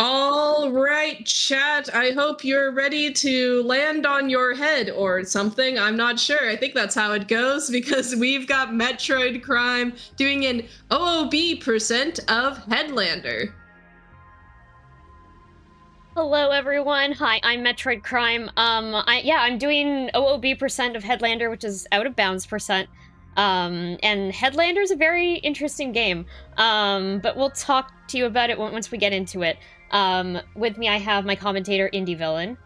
All right, chat. I hope you're ready to land on your head or something. I'm not sure. I think that's how it goes because we've got MetroidCrime doing an OOB% of Headlander. Hello everyone. Hi, I'm MetroidCrime. I'm doing OOB% of Headlander, which is out of bounds percent. And Headlander is a very interesting game. But we'll talk to you about it once we get into it. With me I have my commentator, Indie Villain.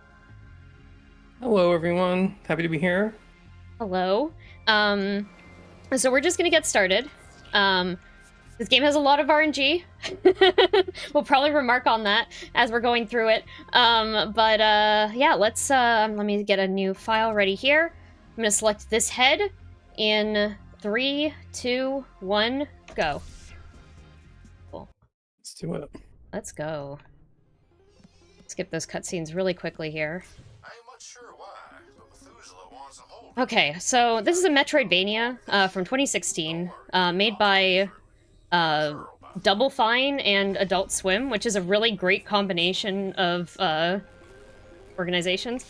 Hello everyone. Happy to be here. Hello. So we're just gonna get started. This game has a lot of RNG. We'll probably remark on that as we're going through it. Yeah, let's, let me get a new file ready here. I'm gonna select this head in 3, 2, 1, go. Cool. Let's do it. Let's go. Skip those cutscenes really quickly here. Okay, so this is a Metroidvania from 2016, made by Double Fine and Adult Swim, which is a really great combination of organizations.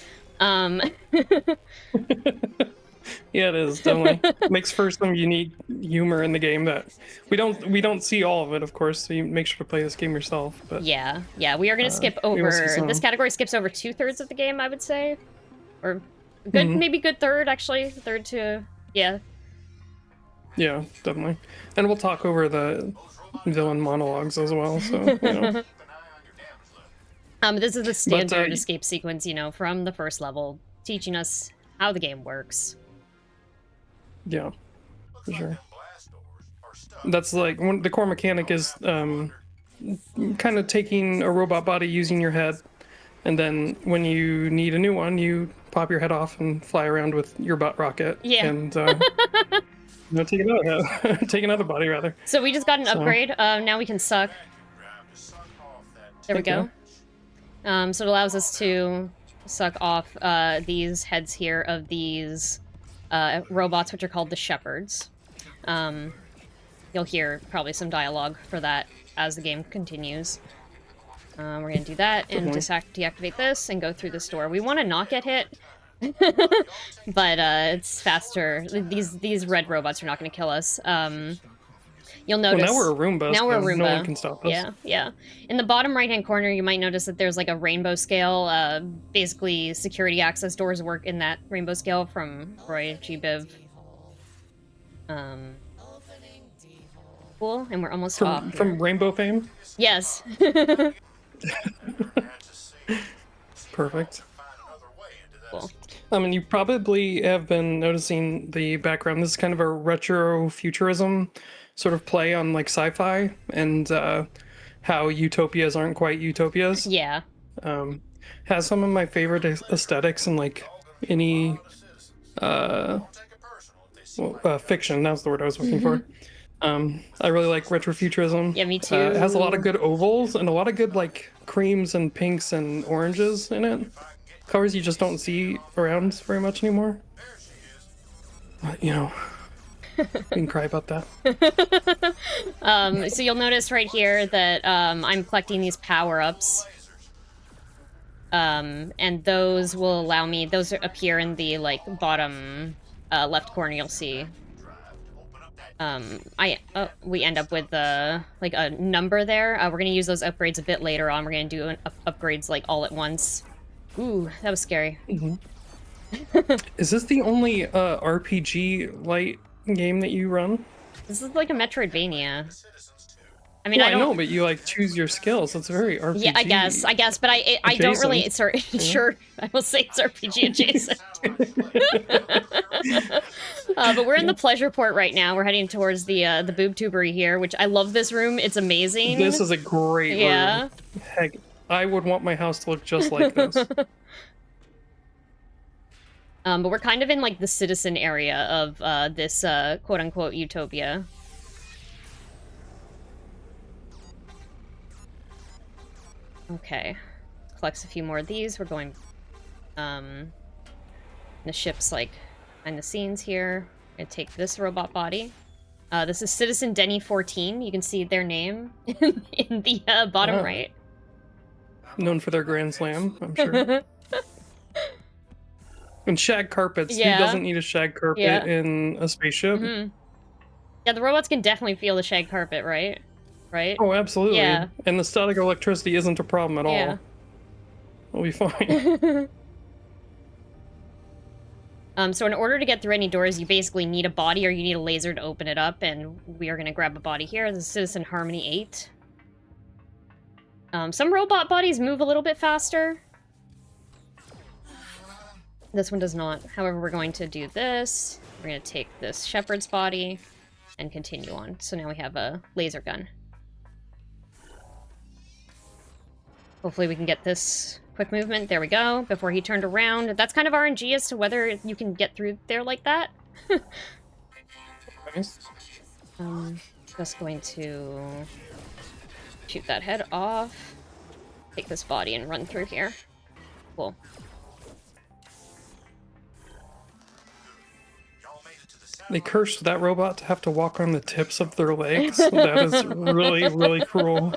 Yeah, it is definitely makes for some unique humor in the game that we don't see all of it, of course. So you make sure to play this game yourself. But yeah, we are gonna skip over. This category skips over 2/3 of the game, I would say, or good, maybe good third actually, third to yeah. Yeah, definitely. And we'll talk over the villain monologues as well, so, you know. This is the standard escape sequence, you know, from the first level, teaching us how the game works. Yeah, for sure. That's like, the core mechanic is kind of taking a robot body, using your head, and then when you need a new one, you pop your head off and fly around with your butt rocket. Yeah. And, no, take another body, rather. So we just got an upgrade. Now we can suck. There we go. So it allows us to suck off these heads here of these robots, which are called the Shepherds. You'll hear probably some dialogue for that as the game continues. We're gonna do that and deactivate this and go through this door. We want to not get hit. But it's faster. These red robots are not going to kill us. You'll notice. Well, now we're a Roomba. Now we're a Roomba. No one can stop us. Yeah. In the bottom right-hand corner, you might notice that there's like a rainbow scale. Basically, security access doors work in that rainbow scale from Roy G. Biv. Cool, and we're almost off. From Rainbow fame. Yes. Perfect. Cool. I mean, you probably have been noticing the background. This is kind of a retro futurism sort of play on like sci-fi and how utopias aren't quite utopias. Yeah. Has some of my favorite aesthetics in like any fiction. That's the word I was looking for. I really like retrofuturism. Yeah, me too. It has a lot of good ovals and a lot of good like creams and pinks and oranges in it. Colors you just don't see around very much anymore. But, you know, we can cry about that. So you'll notice right here that I'm collecting these power-ups. And those will allow me, those appear in the like bottom left corner, you'll see. We end up with like a number there. We're gonna use those upgrades a bit later on. We're gonna do upgrades like all at once. Ooh, that was scary. Is this the only RPG light game that you run? This is like a Metroidvania. I mean, well, I know, but you like choose your skills. It's very RPG. Yeah, I guess, but I don't really. Sorry, sure, I will say it's RPG adjacent. But we're in the pleasure port right now. We're heading towards the boob tubery here, which I love. This room, it's amazing. This is a great room. Heck, I would want my house to look just like this. But we're kind of in like the citizen area of this quote-unquote utopia. Okay, collects a few more of these. We're going, the ship's like behind the scenes here. I'm gonna take this robot body. This is Citizen Denny 14. You can see their name in the bottom right. Known for their Grand Slam, I'm sure. And shag carpets. Yeah. Who doesn't need a shag carpet in a spaceship? Mm-hmm. Yeah, the robots can definitely feel the shag carpet, right? Right? Oh, absolutely. Yeah. And the static electricity isn't a problem at Yeah. all. We'll be fine. So in order to get through any doors, you basically need a body or you need a laser to open it up, and we are going to grab a body here. This is Citizen Harmony 8. Some robot bodies move a little bit faster. This one does not. However, we're going to do this. We're going to take this Shepherd's body and continue on. So now we have a laser gun. Hopefully we can get this quick movement. There we go. Before he turned around. That's kind of RNG as to whether you can get through there like that. Nice. Just going to shoot that head off. Take this body and run through here. Cool. They cursed that robot to have to walk on the tips of their legs. That is really, really cruel.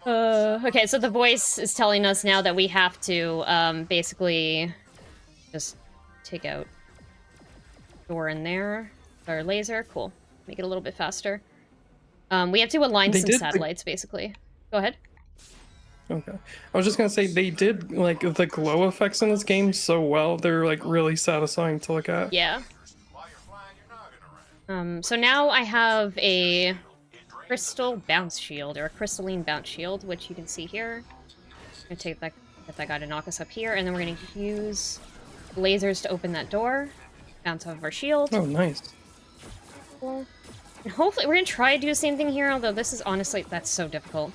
Okay, so the voice is telling us now that we have to basically just take out door in there. Our laser, cool. Make it a little bit faster. We have to align some satellites, basically. Go ahead. Okay. I was just gonna say, they did, like, the glow effects in this game so well. They're, like, really satisfying to look at. Yeah. So now I have a crystal bounce shield, or a crystalline bounce shield, which you can see here. I'm gonna take that, get that guy to knock us up here, and then we're gonna use lasers to open that door. Bounce off of our shield. Oh, nice. Cool. And hopefully, we're gonna try to do the same thing here, although this is honestly, that's so difficult.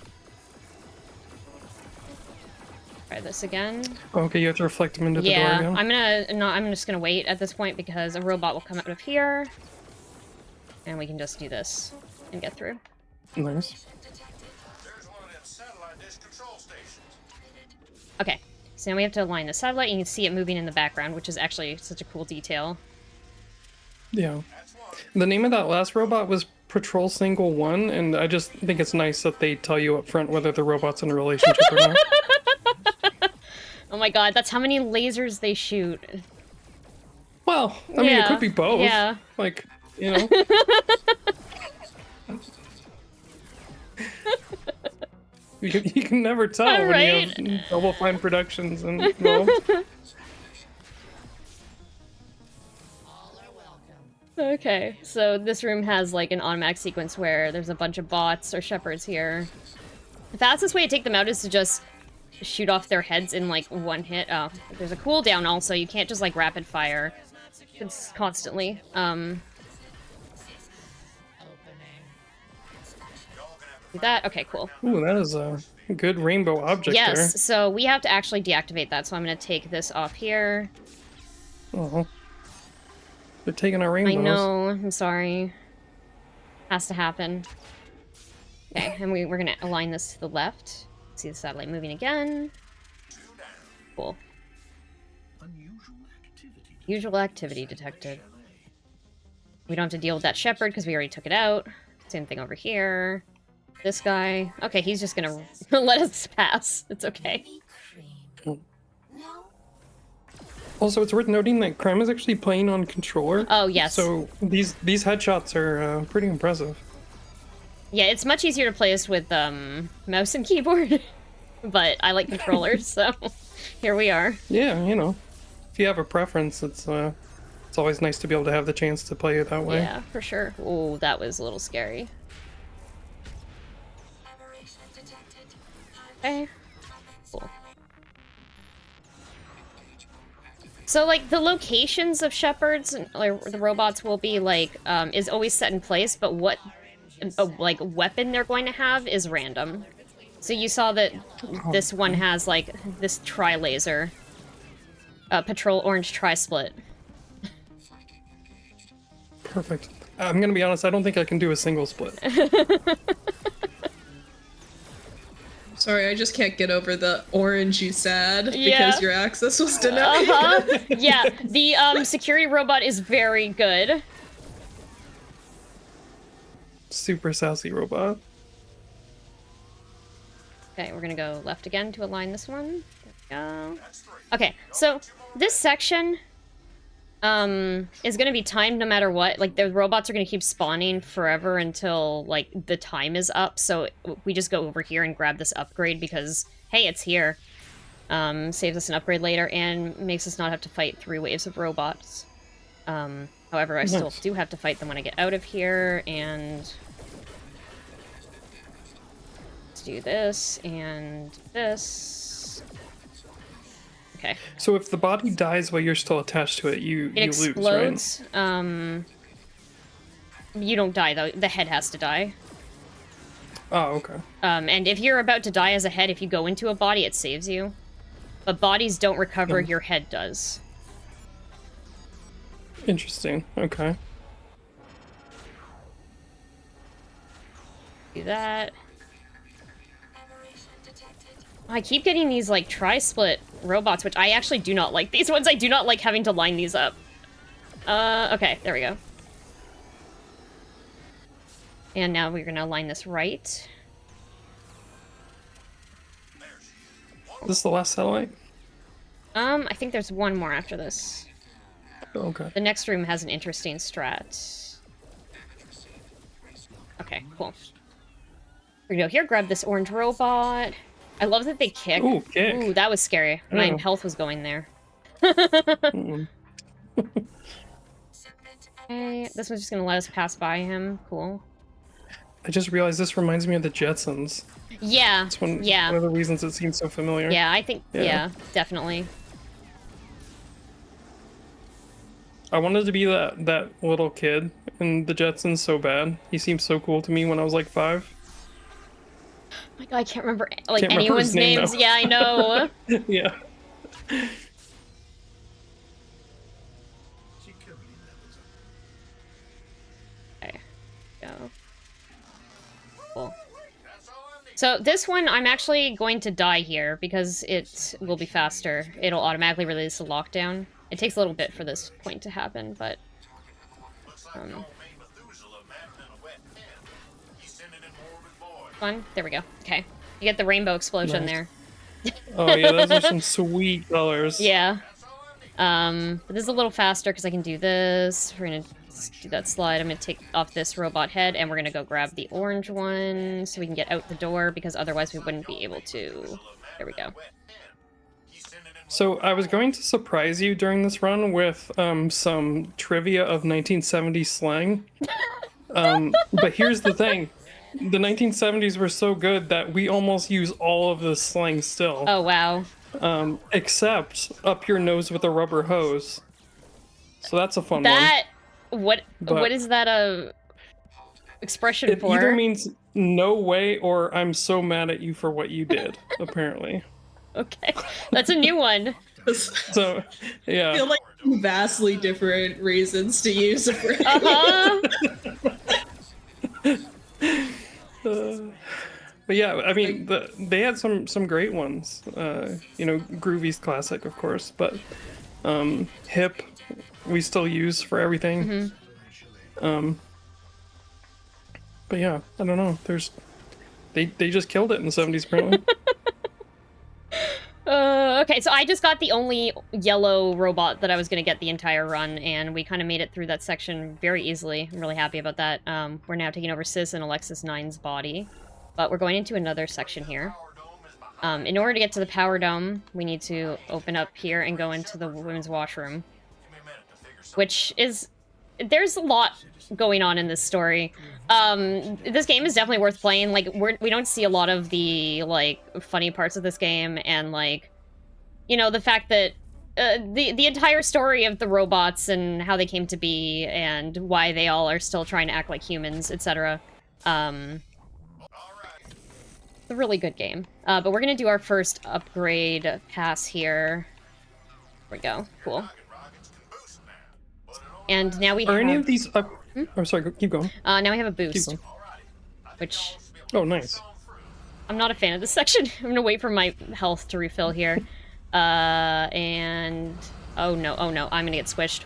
Try this again. Okay, you have to reflect them into the door again? I'm just gonna wait at this point because a robot will come out of here. And we can just do this and get through. Nice. Okay, so now we have to align the satellite. You can see it moving in the background, which is actually such a cool detail. Yeah. The name of that last robot was Patrol Single 1, and I just think it's nice that they tell you up front whether the robot's in a relationship or not. Oh my god, that's how many lasers they shoot. Well, I mean, it could be both. Yeah. Like, you know. You can never tell when you have Double Fine Productions and involved. Okay, so this room has like an automatic sequence where there's a bunch of bots or shepherds here. The fastest way to take them out is to just shoot off their heads in like one hit. Oh, there's a cooldown also. You can't just like rapid fire constantly. Do that. Okay, cool. Ooh, that is a good rainbow object there. Yes, so we have to actually deactivate that, so I'm going to take this off here. Oh. They're taking our rainbows. I know, I'm sorry. Has to happen. Okay, and we're going to align this to the left. See the satellite moving again. Cool. Usual activity detected. We don't have to deal with that shepherd because we already took it out. Same thing over here. This guy. Okay, he's just gonna let us pass. It's okay. Also, it's worth noting that Crime is actually playing on controller. Oh, yes. So these headshots are pretty impressive. Yeah, it's much easier to play us with mouse and keyboard. But I like controllers, so here we are. Yeah, you know. If you have a preference, it's always nice to be able to have the chance to play it that way. Yeah, for sure. Oh, that was a little scary. Okay. Cool. So, like, the locations of shepherds, or the robots will be, like, is always set in place, but what, like, weapon they're going to have is random. So you saw that this one has, like, this tri-laser. Patrol Orange Tri-Split. Perfect. I'm gonna be honest, I don't think I can do a single split. Sorry, I just can't get over the orange you said because your access was denied. Yeah, the security robot is very good. Super sassy robot. Okay, we're gonna go left again to align this one. There we go. Okay, so this section is gonna be timed no matter what. Like, the robots are gonna keep spawning forever until, like, the time is up, so we just go over here and grab this upgrade because, hey, it's here. Saves us an upgrade later and makes us not have to fight 3 waves of robots. However, I still do have to fight them when I get out of here, and... let's do this, and this... Okay. So if the body dies while you're still attached to it, you explodes. lose, right? You don't die, though. The head has to die. Oh, okay. And if you're about to die as a head, if you go into a body, it saves you. But bodies don't recover, your head does. Interesting. Okay. Do that. I keep getting these, like, tri-split robots, which I actually do not like. These ones, I do not like having to line these up. Okay, there we go. And now we're gonna line this right. This is the last satellite? I think there's one more after this. Okay. The next room has an interesting strat. Okay, cool. Here we go. Here, grab this orange robot. I love that they kick. Ooh, kick. Ooh, that was scary. My Oh. health was going there. Mm-mm. Okay, this one's just gonna let us pass by him. Cool. I just realized this reminds me of the Jetsons. Yeah, It's one yeah. of the reasons it seems so familiar. Yeah, I think, Yeah. yeah, definitely. I wanted to be that little kid in the Jetsons so bad. He seemed so cool to me when I was like 5. Oh my god, I can't remember, like, Can't remember anyone's his name, names. though. Yeah, I know. Yeah. Okay, go. Cool. So this one, I'm actually going to die here because it will be faster. It'll automatically release the lockdown. It takes a little bit for this point to happen, but... fun. There we go. Okay. You get the rainbow explosion Nice. there. Oh yeah, those are some sweet colors. Yeah. But this is a little faster because I can do this. We're gonna do that slide. I'm gonna take off this robot head and we're gonna go grab the orange one so we can get out the door because otherwise we wouldn't be able to. There we go. So I was going to surprise you during this run with some trivia of 1970s slang. But here's the thing. The 1970s were so good that we almost use all of this slang still. Oh, wow. Except up your nose with a rubber hose. So that's a fun That... one. But what is that a expression it for? either means no way or I'm so mad at you for what you did, apparently. Okay. That's a new one. So, yeah. I feel like vastly different reasons to use a phrase. But yeah, I mean, they had some great ones. You know, Groovy's classic, of course, but Hip we still use for everything. But yeah, I don't know. They just killed it in the 70s, apparently. Okay, so I just got the only yellow robot that I was going to get the entire run, and we kind of made it through that section very easily. I'm really happy about that. We're now taking over Sis and Alexis 9's body, but we're going into another section here. In order to get to the power dome, we need to open up here and go into the women's washroom, which is... there's a lot going on in this story. This game is definitely worth playing. Like, we don't see a lot of the, like, funny parts of this game, and, like, you know, the fact that the entire story of the robots and how they came to be and why they all are still trying to act like humans, etc. It's a really good game. But we're gonna do our first upgrade pass here. There we go. Cool. And now we Are have... any of these up... Oh, sorry, keep going. now we have a Keep boost, going. which... Oh, nice. I'm not a fan of this section. I'm gonna wait for my health to refill here. And... oh no, I'm gonna get squished.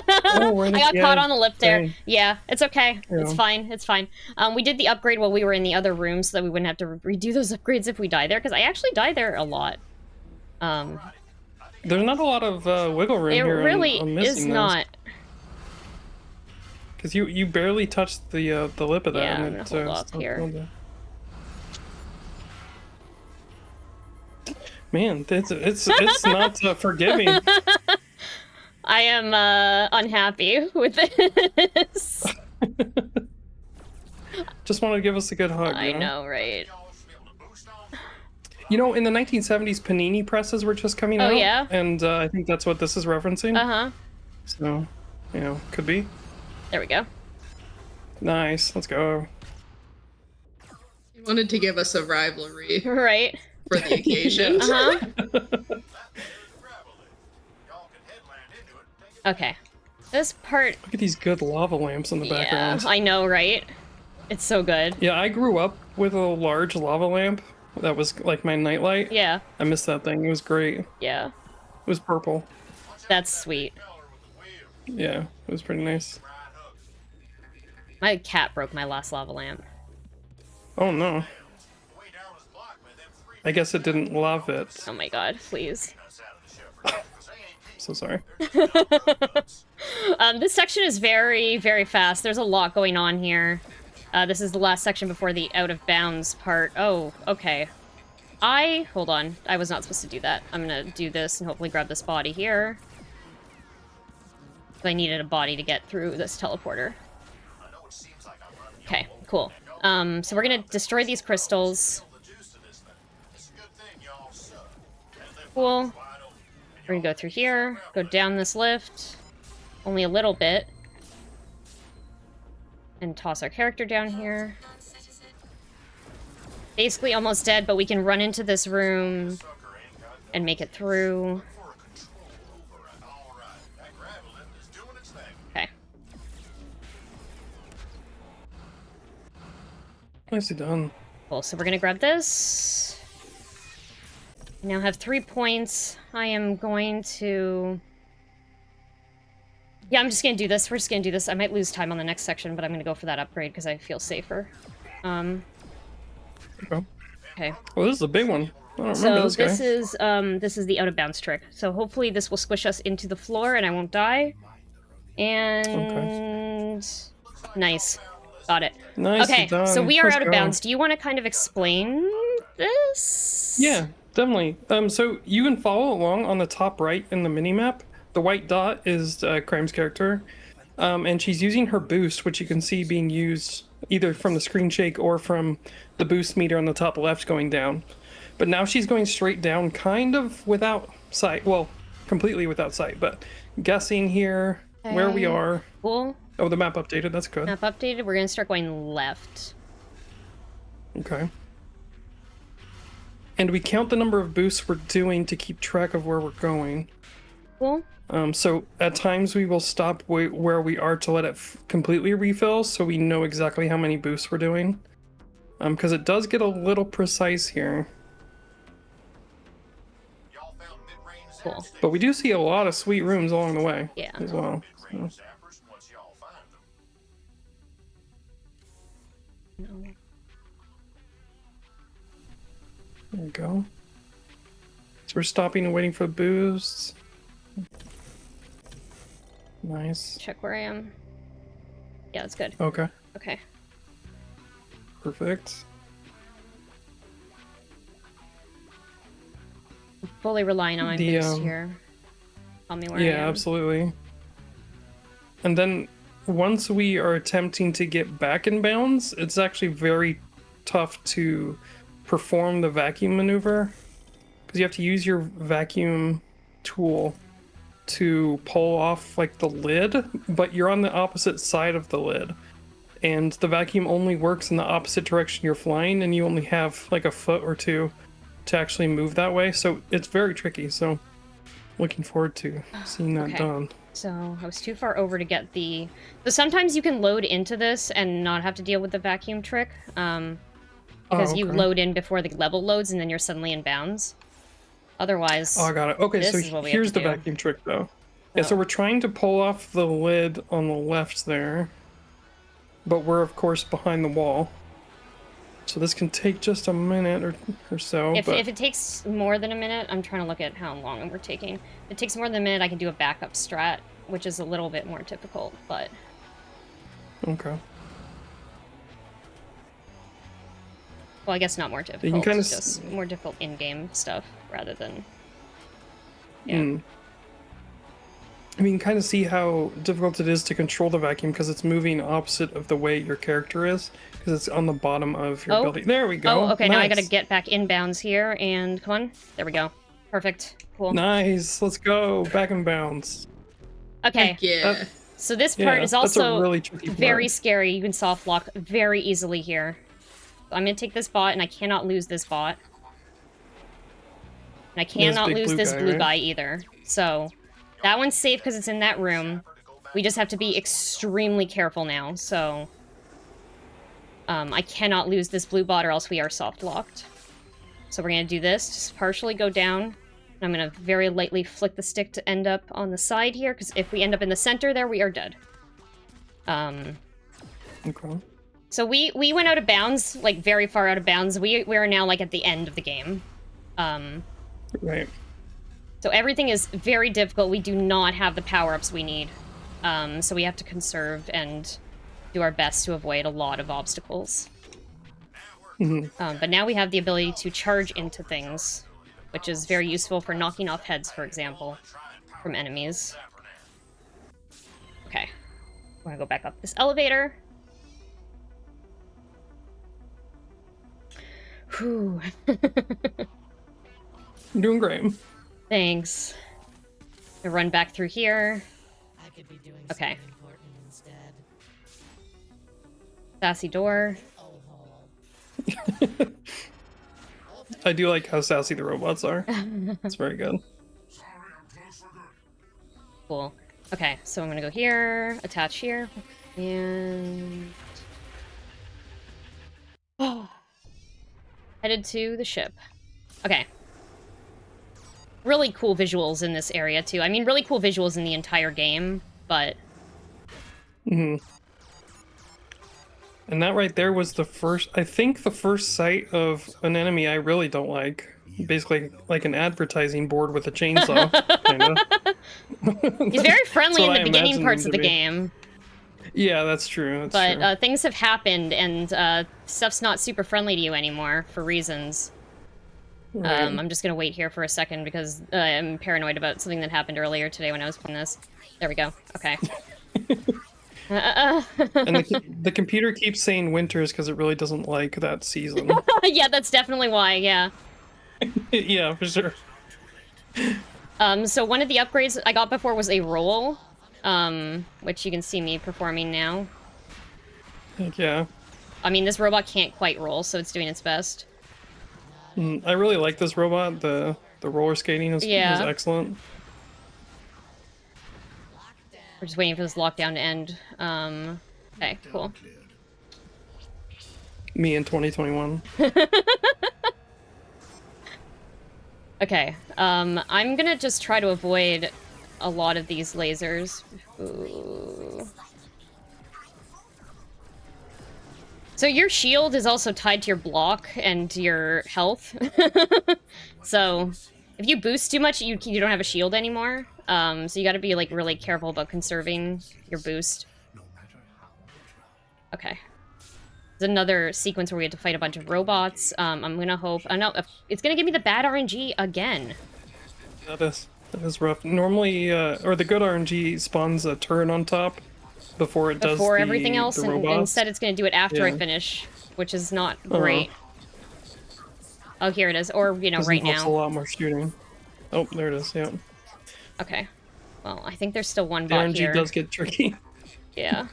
right I got at the caught end. on the lip there. Dang. Yeah, it's okay. It's Yeah. fine. It's fine. We did the upgrade while we were in the other room so that we wouldn't have to redo those upgrades if we die there, because I actually die there a lot. There's not a lot of wiggle room It here really on is missing not. Because you barely touched the lip of that. Yeah, and I'm gonna it, hold off stopped here. going there. Man, it's not forgiving. I am unhappy with this. Just wanted to give us a good hug. I you know, right? You know, in the 1970s, Panini presses were just coming out. yeah? And I think that's what this is referencing. Uh-huh. So, you know, could be. There we go. Nice. Let's go. He wanted to give us a rivalry Right. for the occasion. Uh-huh. Okay. This part... Look at these good lava lamps in the Yeah, background. I know, right? It's so good. Yeah, I grew up with a large lava lamp. That was like my nightlight. Yeah. I missed that thing. It was great. It Yeah. was purple. That's sweet. Yeah, it was pretty nice. My cat broke my last lava lamp. Oh no. I guess it didn't love it. Oh my god, please. So sorry. This section is very, very fast. There's a lot going on here. This is the last section before the out of bounds part. Oh, okay. Hold on. I was not supposed to do that. I'm gonna do this and hopefully grab this body here. I needed a body to get through this teleporter. Okay, cool. So we're gonna destroy these crystals. Cool. We're gonna go through here, go down this lift. Only a little bit. And toss our character down here. Basically almost dead, but we can run into this room and make it through. Okay. Nicely done. Cool, so we're gonna grab this. I now have 3 points. I am going to... Yeah, I'm just gonna do this. We're just gonna do this. I might lose time on the next section, but I'm gonna go for that upgrade because I feel safer. Okay. Well, this is a big one. I don't remember So this guy. this is the out of bounds trick. So hopefully this will squish us into the floor and I won't die. And nice. Got it. Nice. Okay, done. so we are Let's out of go. bounds. Do you want to kind of explain this? Yeah, definitely. So you can follow along on the top right in the mini-map. The white dot is Crime's character, and she's using her boost, which you can see being used either from the screen shake or from the boost meter on the top left going down. But now she's going straight down, kind of without sight. Well, completely without sight, but guessing here where we Okay. are. Cool. Oh, the map updated. That's good. Map updated. We're gonna start going left. Okay. And we count the number of boosts we're doing to keep track of where we're going. Cool. So at times we will stop where we are to let it completely refill, so we know exactly how many boosts we're doing. Because it does get a little precise here. Cool. But we do see a lot of sweet rooms along the way. Yeah. As well. So. There we go. So we're stopping and waiting for the boosts. Nice. Check where I am. Yeah, that's good. Okay. Okay. Perfect. I'm fully relying on my The, boost here. Tell me where I Yeah, am. absolutely. And then once we are attempting to get back in bounds, it's actually very tough to perform the vacuum maneuver because you have to use your vacuum tool to pull off like the lid, but you're on the opposite side of the lid. And the vacuum only works in the opposite direction you're flying, and you only have like a foot or two to actually move that way. So it's very tricky. So looking forward to seeing that Okay. done. So I was too far over to get the... So sometimes you can load into this and not have to deal with the vacuum trick. Because you okay. load in before the level loads and then you're suddenly in bounds. Otherwise... Oh, I got it. Okay, This so is what we have here's to the do. vacuum trick, though. Yeah, so we're trying to pull off the lid on the left there, but we're of course behind the wall. So this can take just a minute or so. If it takes more than a minute, I'm trying to look at how long we're taking. If it takes more than a minute, I can do a backup strat, which is a little bit more difficult, but... Okay. Well, I guess not more difficult, You can kind of just more difficult in-game stuff, rather than... Yeah. I mean, kind of see how difficult it is to control the vacuum because it's moving opposite of the way your character is, because it's on the bottom of your building. There we go. Oh, okay, nice. Now I gotta get back inbounds here, and come on. There we go. Perfect. Cool. Nice. Let's go. Back in bounds. Okay. Heck yeah. So this part is that's a also really tricky part. very scary. You can soft lock very easily here. I'm gonna take this bot, and I cannot lose this bot. And I cannot lose this blue guy either. So... That one's safe because it's in that room. We just have to be extremely careful now, so... I cannot lose this blue bot or else we are soft-locked. So we're gonna do this, just partially go down. And I'm gonna very lightly flick the stick to end up on the side here, because if we end up in the center there, we are dead. Okay. So we went out of bounds, like very far out of bounds. We are now like at the end of the game. Right. So everything is very difficult. We do not have the power-ups we need. So we have to conserve and do our best to avoid a lot of obstacles. But now we have the ability to charge into things, which is very useful for knocking off heads, for example, from enemies. Okay. I'm gonna go back up this elevator. Whew. You're doing great. Thanks. I run back through here. I could be doing Okay. something important instead. Sassy door. I do like how sassy the robots are. It's very good. Cool. Okay, so I'm gonna go here, attach here, and... headed to the ship. Okay. Really cool visuals in this area, too. I mean, really cool visuals in the entire game, but... And that right there was the first, I think the first sight of an enemy I really don't like. Basically, like an advertising board with a chainsaw, kinda. He's very friendly in That's what the I beginning imagined parts him of to the be. game. Yeah, that's true. That's true. But things have happened, and stuff's not super friendly to you anymore, for reasons. Right. I'm just gonna wait here for a second, because I'm paranoid about something that happened earlier today when I was playing this. There we go. Okay. And the computer keeps saying winters because it really doesn't like that season. Yeah, that's definitely why, yeah. Yeah, for sure. So one of the upgrades I got before was a roll, which you can see me performing now. Heck yeah. I mean, this robot can't quite roll, so it's doing its best. I really like this robot. The roller skating is excellent. We're just waiting for this lockdown to end. Okay, cool. Me in 2021. Okay, I'm gonna just try to avoid a lot of these lasers. Ooh. So your shield is also tied to your block and to your health. So if you boost too much, you don't have a shield anymore. So you gotta be like really careful about conserving your boost. Okay. There's another sequence where we have to fight a bunch of robots. I'm gonna hope... no, it's gonna give me the bad RNG again. That is rough. Normally, or the good RNG spawns a turret on top before it does everything else, the and robots. instead it's gonna do it after I finish, which is not great. Oh, here it is. Or, you know, right That's a now. lot more shooting. Oh, there it is, yeah. Okay. Well, I think there's still one The bot RNG here. does get tricky. Yeah.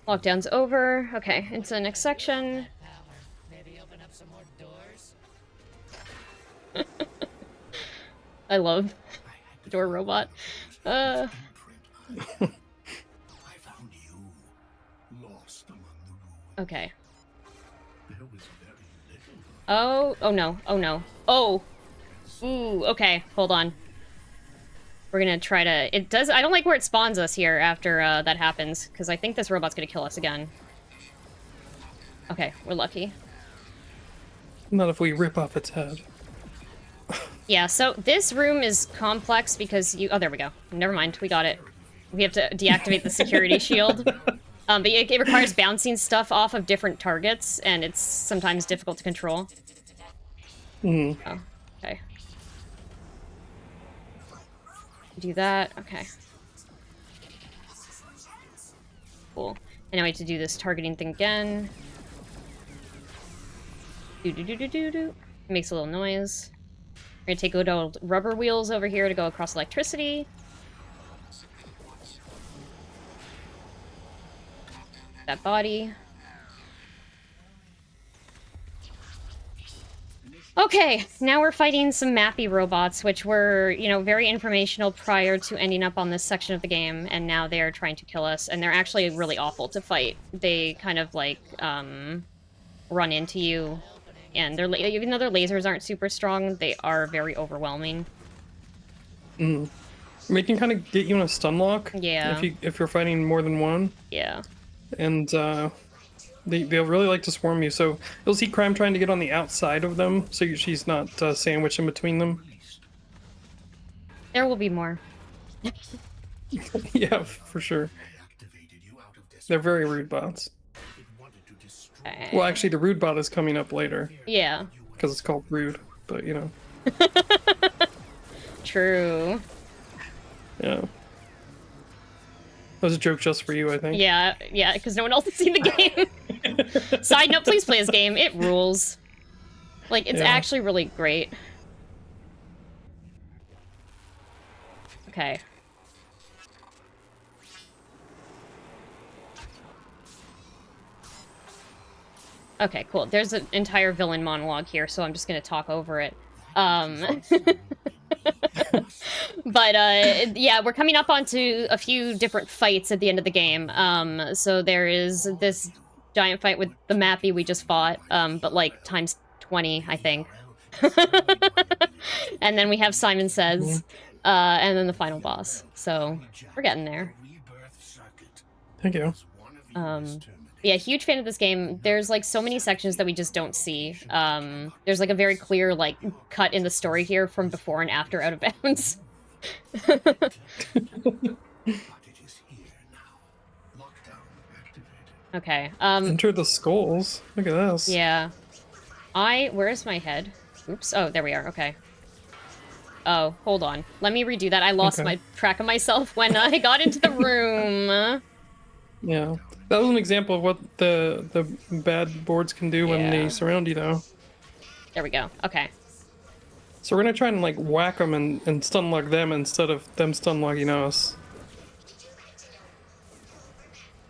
Lockdown's over. Okay, into the next section. Maybe open up some more doors. I love door robot. Okay. Oh no. Oh no. Oh! Ooh, okay, hold on. We're gonna try to... It does... I don't like where it spawns us here after that happens, because I think this robot's gonna kill us again. Okay, we're lucky. Not if we rip off its head. Yeah, so this room is complex because you... Oh, there we go. Never mind, we got it. We have to deactivate the security shield. But it requires bouncing stuff off of different targets, and it's sometimes difficult to control. Hmm. Oh, okay. Do that, okay. Cool. And now we have to do this targeting thing again. Do-do-do-do-do-do. Makes a little noise. We're gonna take good old rubber wheels over here to go across electricity. That body. Okay, now we're fighting some mappy robots, which were, you know, very informational prior to ending up on this section of the game, and now they're trying to kill us, and they're actually really awful to fight. They kind of, like, run into you, and they're even though their lasers aren't super strong, they are very overwhelming. Mm. They can kind of get you in a stun lock. Yeah. If you're fighting more than one. Yeah. And they'll really like to swarm you. So you'll see Crime trying to get on the outside of them, so she's not sandwiched in between them. There will be more. Yeah, for sure. They're very rude bots. Well, actually, the rude bot is coming up later. Yeah. Because it's called rude, but you know. True. Yeah. That was a joke just for you, I think. Yeah, yeah, because no one else has seen the game. Side note, please play this game. It rules. Like, it's actually really great. Okay. Okay, cool. There's an entire villain monologue here, so I'm just gonna talk over it. But, yeah, we're coming up onto a few different fights at the end of the game. So there is this giant fight with the Mappy we just fought, but, like, times 20, I think. And then we have Simon Says, and then the final boss. So, we're getting there. Thank you. Yeah, huge fan of this game. There's, like, so many sections that we just don't see. There's, like, a very clear, like, cut in the story here from before and after Out of Bounds. Okay, Enter the skulls. Look at this. yeah. Where's my head? Oops. Oh, there we are. Okay. Oh, hold on. Let me redo that. I lost my track of myself when I got into the room. Yeah. That was an example of what the bad boards can do when they surround you, though. There we go. Okay. So we're gonna try and like whack them and stun lock them instead of them stun locking us.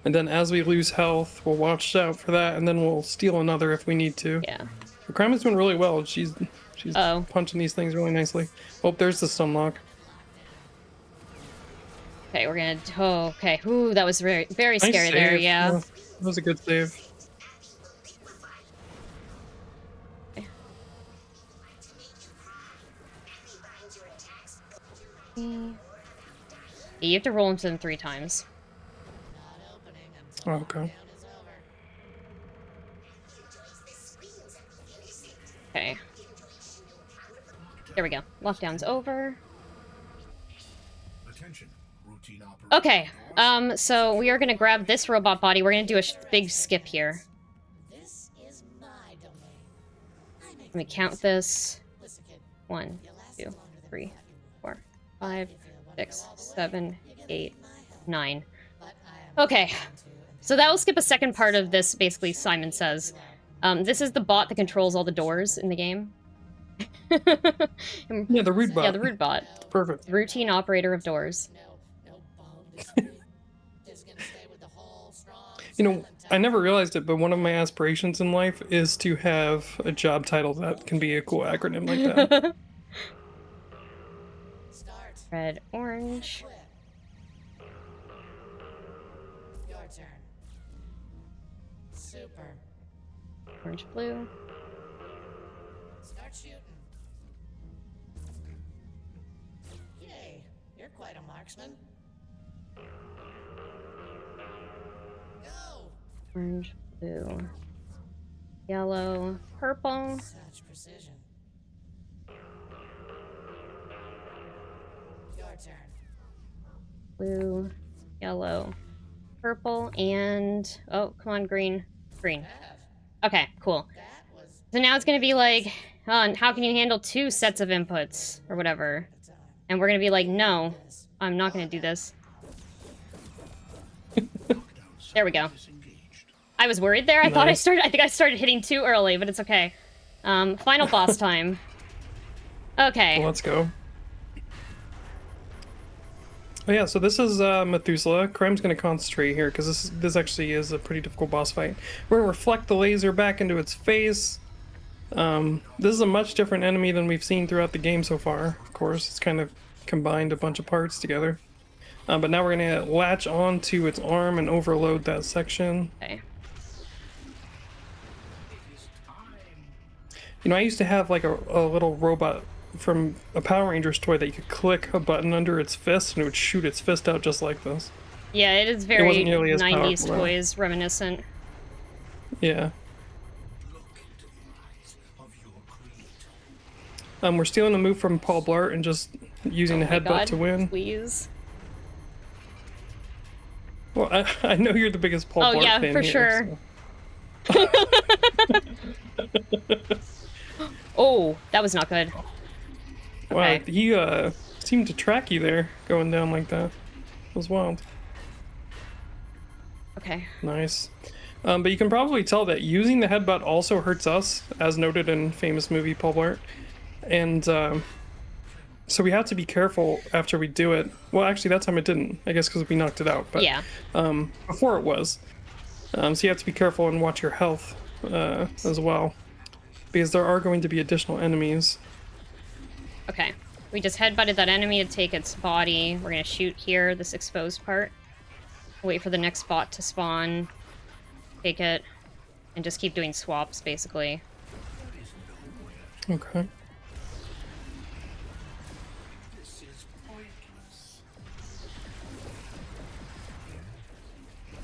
And then as we lose health, we'll watch out for that, and then we'll steal another if we need to. Yeah. The Crime is doing really well. She's punching these things really nicely. Oh, there's the stun lock. Okay, we're gonna... Oh, okay. Ooh, that was very, very Nice scary save. there, yeah. That was a good save. Okay. Yeah, you have to roll into them 3 times. Oh, okay. Okay. There we go. Lockdown's over. Okay, so we are gonna grab this robot body. We're gonna do a big skip here. Let me count this. 1, 2, 3, 4, 5, 6, 7, 8, 9. Okay, so that will skip a second part of this, basically, Simon Says. This is the bot that controls all the doors in the game. Yeah, the rude bot. Yeah, the rude bot. Perfect. Routine operator of doors. You know, I never realized it, but one of my aspirations in life is to have a job title that can be a cool acronym like that. Red, orange. Your turn. Super. Orange, blue. Start shooting. Yay. You're quite a marksman. Go! Orange, blue, yellow, purple. Such precision. Your turn. Blue, yellow, purple, and oh, come on, green, green. Okay, cool. That was So now it's gonna be like, oh, how can you handle 2 sets of inputs or whatever? the time. And we're gonna be like, no, I'm not gonna do this. There we go. I was worried there. I thought I think I started hitting too early, but it's okay. Final boss time. Okay. Well, let's go. Oh yeah, so this is Methuselah. Crime's gonna concentrate here because this actually is a pretty difficult boss fight. We're gonna reflect the laser back into its face. This is a much different enemy than we've seen throughout the game so far. Of course, it's kind of combined a bunch of parts together. But now we're gonna latch onto its arm and overload that section. Okay. You know, I used to have like a little robot from a Power Rangers toy that you could click a button under its fist and it would shoot its fist out just like this. Yeah, it is very wasn't nearly as 90s powerful, though. toys reminiscent. Yeah. We're stealing a move from Paul Blart and just using the Oh my headbutt God, to win. Please. Well, I know you're the biggest Paul Oh, Blart yeah, fan for here, sure. Oh, that was not good. So. Okay. Wow, he seemed to track you there, going down like that. It was wild. Okay. Nice. But you can probably tell that using the headbutt also hurts us, as noted in famous movie Paul Blart. And so we have to be careful after we do it. Well, actually, that time it didn't. I guess because we knocked it out. But Yeah. before it was. So you have to be careful and watch your health as well. Because there are going to be additional enemies. Okay. We just headbutted that enemy to take its body. We're gonna shoot here, this exposed part. Wait for the next bot to spawn. Take it. And just keep doing swaps, basically. Okay.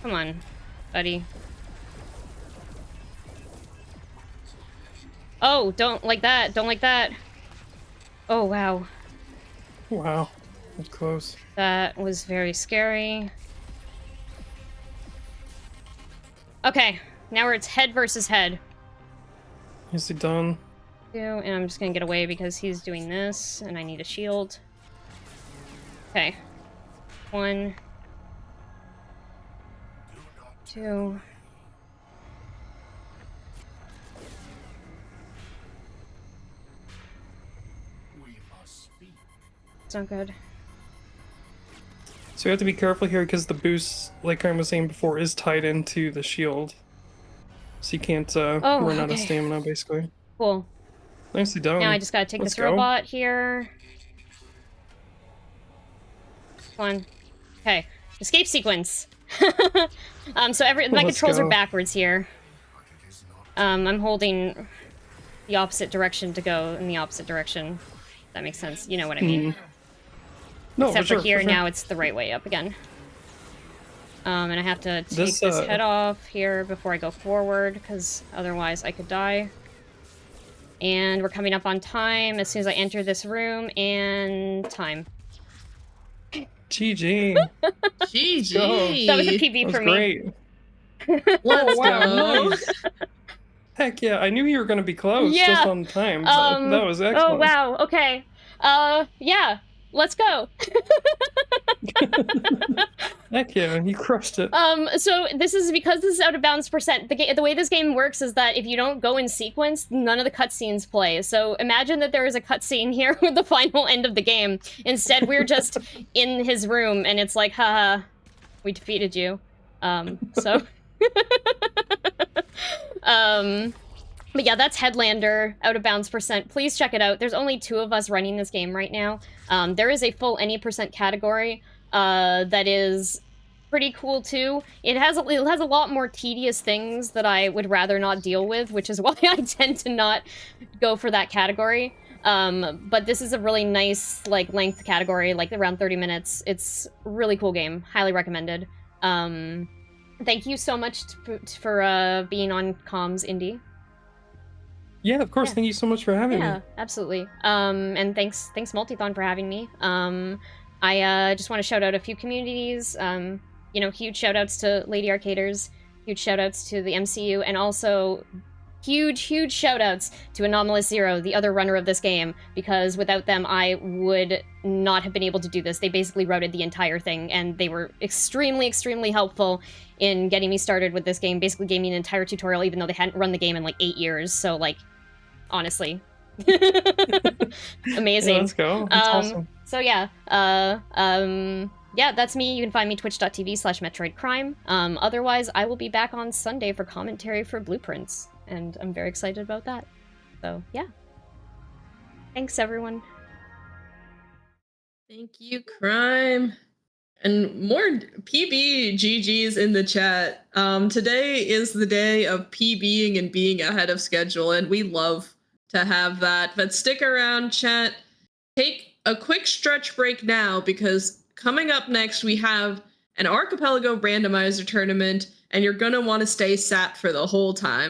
Come on, buddy. Oh, don't like that. Don't like that. Oh, wow. Wow. That's close. That was very scary. Okay, now it's head versus head. Is he done? And I'm just gonna get away because he's doing this, and I need a shield. Okay. 1, 2. It's not good. So you have to be careful here because the boost, like I was saying before, is tied into the shield. So you can't run out of okay. stamina, basically. Cool. Nicely done. Now I just gotta take Let's this go. robot here. Come on. Okay. Escape sequence. So my Let's controls go. are backwards here. I'm holding the opposite direction to go in the opposite direction. If that makes sense. You know what I mean. No, Except for for here, sure. now it's the right way up again. And I have to take This, this head off here before I go forward, because otherwise I could die. And we're coming up on time as soon as I enter this room, and time. GG. GG. That was a PB That was for me. great. Let's wow, go. nice. Heck yeah, I knew you were going to be close Yeah. just on time. But that was excellent. Oh, wow. Okay. Yeah. Let's go. Heck yeah, you crushed it. So this is because this is out of bounds percent. The way this game works is that if you don't go in sequence, none of the cutscenes play. So imagine that there is a cutscene here with the final end of the game. Instead, we're just in his room, and it's like, haha, we defeated you. So. But yeah, that's Headlander, out of bounds percent. Please check it out. There's only 2 of us running this game right now. There is a full any percent category that is pretty cool too. It has a lot more tedious things that I would rather not deal with, which is why I tend to not go for that category. But this is a really nice like length category, like around 30 minutes. It's a really cool game. Highly recommended. Thank you so much for being on Comms Indie. Yeah, of course. Yeah. Thank you so much for having me. Yeah, absolutely. And thanks Multithon for having me. I just want to shout out a few communities. You know, huge shout outs to Lady Arcaders, huge shout outs to the MCU, and also huge shout outs to Anomalous Zero, the other runner of this game, because without them I would not have been able to do this. They basically routed the entire thing, and they were extremely helpful in getting me started with this game. Basically gave me an entire tutorial even though they hadn't run the game in like 8 years, so like, honestly. Amazing. Yeah, let's go. That's awesome. So yeah, yeah, that's me. You can find me twitch.tv/MetroidCrime. Otherwise, I will be back on Sunday for commentary for Blueprints, and I'm very excited about that. So yeah. Thanks, everyone. Thank you, Crime. And more PB GGs in the chat. Today is the day of PBing and being ahead of schedule, and we love to have that. But stick around, chat. Take a quick stretch break now, because coming up next we have an Archipelago randomizer tournament, and you're gonna want to stay sat for the whole time.